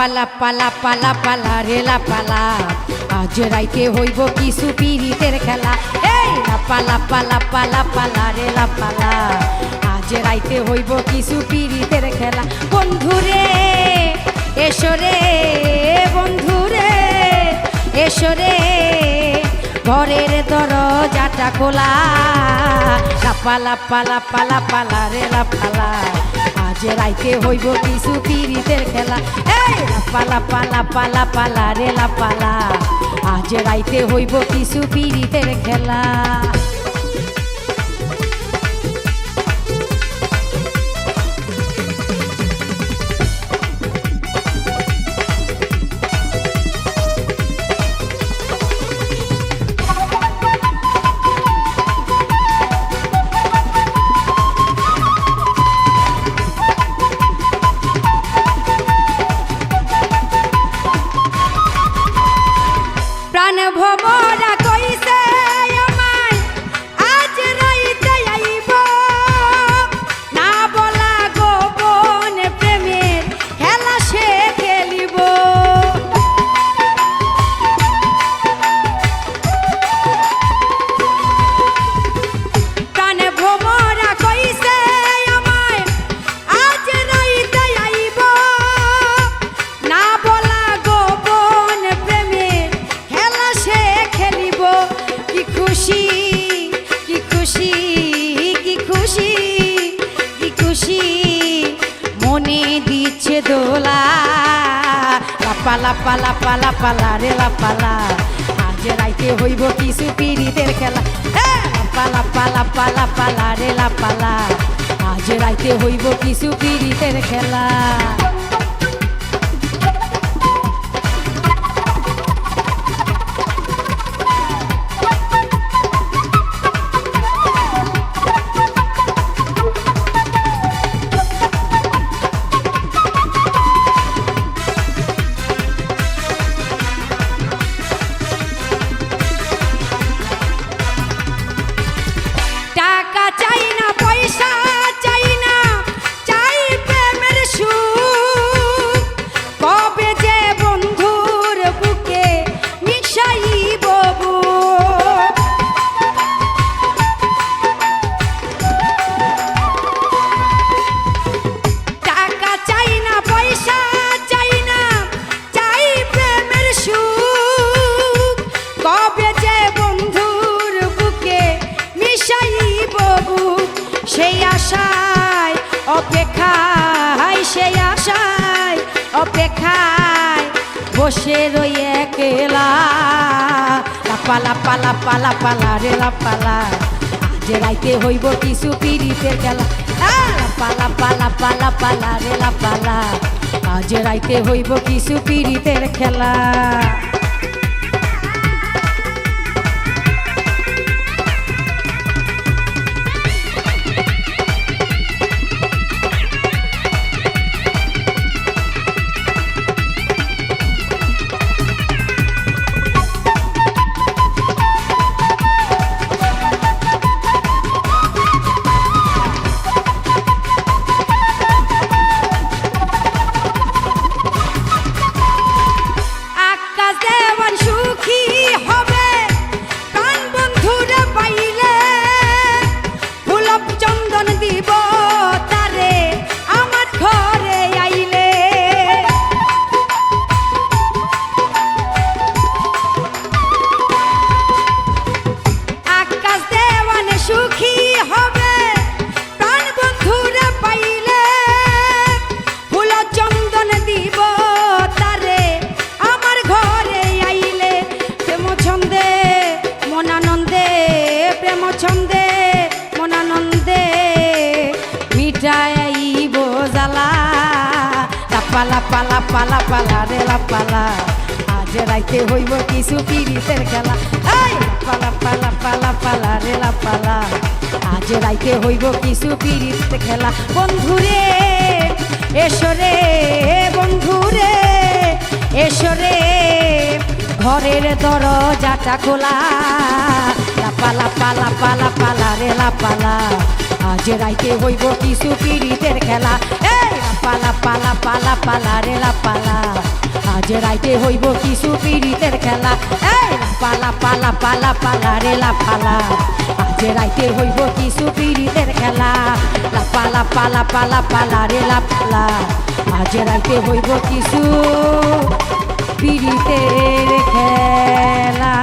পালা পালা পালা পালা রেলা পালা আজ রাইতে হইব কিছু পিরিতের খেলা। এই পালা পালা পালা পালা রেলা পালা আজ রাইতে হইব কিছু পিরিতের খেলা। বন্ধুরে এসো রে বন্ধুরে এসো রে ঘরের দরজাটা খোলা। পালা পালা পালা পালা রেলা পালা আজ রাইতে হইব কিছু পিরিতের খেলা। এই পালা পালা পালা পালা রেলা পালা আজ রাইতে হইব কিছু পিরিতের খেলা। প্রাণ ভমরা কইছে আমায় আজ রাইতে আইব না বলা গোপন প্রেমের খেলা সে খেলিব। প্রাণ ভমরা কইছে আমায় আজ রাইতে আইব না বলা গোপন প্রেমের খেলা সে খেলিব। কি খুশি কি খুশি কি খুশি কি খুশি মনে দিচ্ছে দোলা। পালা পালা পালা পালা রেলা পালা আজ রাইতে হইব কিছু পিরিতের খেলা। পালা পালা পালা পালা রেলা পালা আজ রাইতে হইব কিছু পিরিতের খেলা। টাকা চাই না পয়সা চাই না চাই প্রেমের সুখ কবে যে বন্ধুর বুকে মিশাইব বুক। টাকা চাই না পয়সা চাই না চাই প্রেমের সুখ কবে যে বন্ধুর বুকে মিশাইব বুক। সেই আশায় অপেক্ষায় সেই আশায় অপেক্ষায় বসে রই একলা। পালা পালা পালা পালা রেলা পালা আজ রাইতে হইব কিছু পিরিতের খেলা। পালা পালা পালা পালা রেলা পালা আজ রাইতে হইব কিছু পিরিতের খেলা। আকাশ দেওয়ান সুখী হবে প্রাণ বন্ধুরে পাইলে ফুলপ চন্দন দিব তারে আমার ঘরে আইলে। আকাশ দেওয়ান সুখী হবে প্রাণ বন্ধুরে পাইলে ফুল চন্দন দিব তারে আমার ঘরে আইলে। প্রেম ছন্দে মনানন্দে প্রেম ছন্দে মনানন্দে মিটাইব জ্বালা। পালা পালা পালা পালা রেলা পালা আজ রাইতে হইব কিছু পিরিতের খেলা। পালা পালা পালা পালা রেলা পালা আজ রাইতে হইব কিছু পিরিতের খেলা। বন্ধুরে এসো রে বন্ধুরে এসো রে ঘরের দরজাটা খোলা। পালা পালা পালা পালা রেলা পালা আজ রাইতে হইব কিছু পিরিতের খেলা। পালা পালা পালা পালা রেলা পালা আজ রাইতে হইব কিছু পীড়িতের খেলা। এই পালা পালা পালা পালা রে লাপালা, আজ রাইতে হইব কিছু পীড়িতের খেলা। লাপালা পালা পালা পালা রে লাপালা, আজ রাইতে হইব কিছু পীড়িতের খেলা।